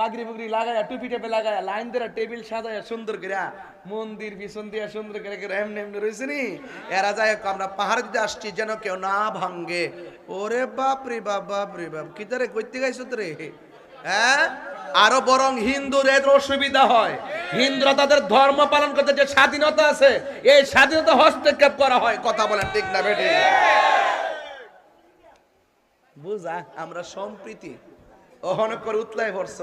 পাগড়ি পুগড়ি লাগায়া টুপি টেপে লাগায়া লাইন ধরে টেবিল সাজায়া সুন্দর করে মন্দির পিছন দিয়ে সুন্দর করে এমনি এমনি রয়েছে নি এরা যায় আমরা পাহাড় দিতে আসছি যেন কেউ না ভাঙ্গে। ওরে বাপ রে বাপ, বাপ রে বাপ, কি তারে কইতে গাইছো রে? হ্যাঁ, আরো বরং হিন্দুদের অসুবিধা হয়। হিন্দুরা তাদের ধর্ম পালন করতে যে স্বাধীনতা আছে, এই স্বাধীনতা হস্তক্ষেপ করা হয়। কথা বলেন ঠিক না বেটি? বুঝা আমরা সম্প্রীতি ওহন করে উতলায় পড়ছ,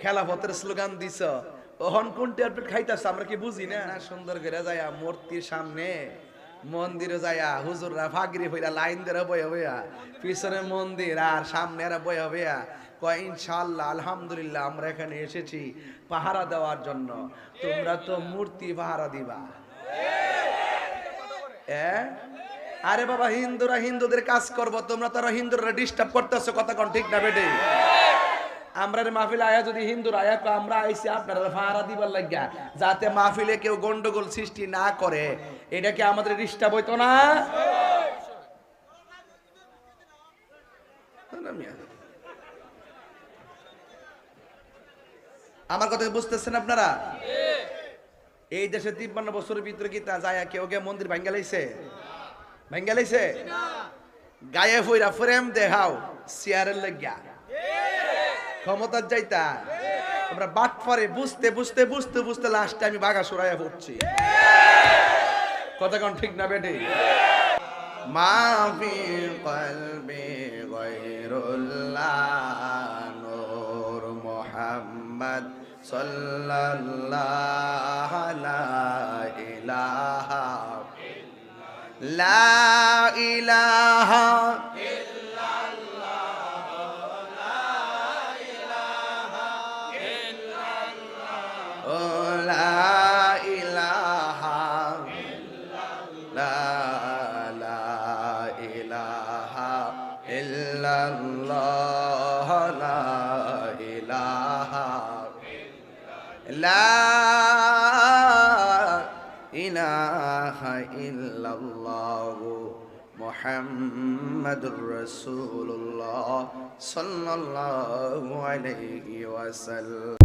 খেলাফতের স্লোগান দিছ, ওহন কোন ট্যাবলেট খাইতাছ আমরা কি বুঝি না? সুন্দর করে যায়া মূর্তির সামনে মন্দিরে যায়া হুজুররা ফাগরি হইয়া লাইন ধরে বয়া বয়া, পিছনে মন্দির আর সামনে এরা বয়া বয়া কয় ইনশাআল্লাহ আলহামদুলিল্লাহ আমরা এখানে এসেছি পাহারা দেওয়ার জন্য, তোমরা তো মূর্তি পাহারা দিবা। আরে বাবা, হিন্দুরা হিন্দুদের কাজ করবো, তোমরা তারা হিন্দুরা ডিস্টার্ব করতেছো। কথা কোন ঠিক না বেটে? আমরা মাহফিলে আয়া যদি হিন্দুরা আয়া আমরা আইছি আপনারা পাহারা দিবার লাগিয়া, যাতে মাহফিলে কেউ গন্ডগোল সৃষ্টি না করে, এটা কি আমাদের ডিস্টার্ব হইতো না? আমার কথা বুঝতেছেন আপনারা? এই দেশে 53 বছরের ভিতরে কি তা যায় কেউ কেউ মন্দির ভাঙ্গা লাইছে? ভাঙ্গা লাইছে? গায়ে ফইরা ফ্রেম দেখাও চেয়ারের লাগিয়া ক্ষমতার যাইতা আমরা বাট পরে বুঝতে বুঝতে বুঝতে বুঝতে লাস্টে আমি বাঘা সরাইয়া পড়ছি। কথা কোন ঠিক না বেটে? মাফি কলবি গায়রুল্লাহ নূর মুহাম্মদ সাল্লাল্লাহু লা ইলাহা লা ইলাহা ইল্লাল্লাহ লা ইলাহা ইল্লাল্লাহ লা ইলাহা ইল্লাল্লাহ লা ইলাহা ইল্লাল্লাহ লা ইলাহা লা ইলাহা ইল্লাল্লাহ মুহাম্মাদুর রাসূলুল্লাহ সাল্লাল্লাহু আলাইহি ওয়াসাল্লাম।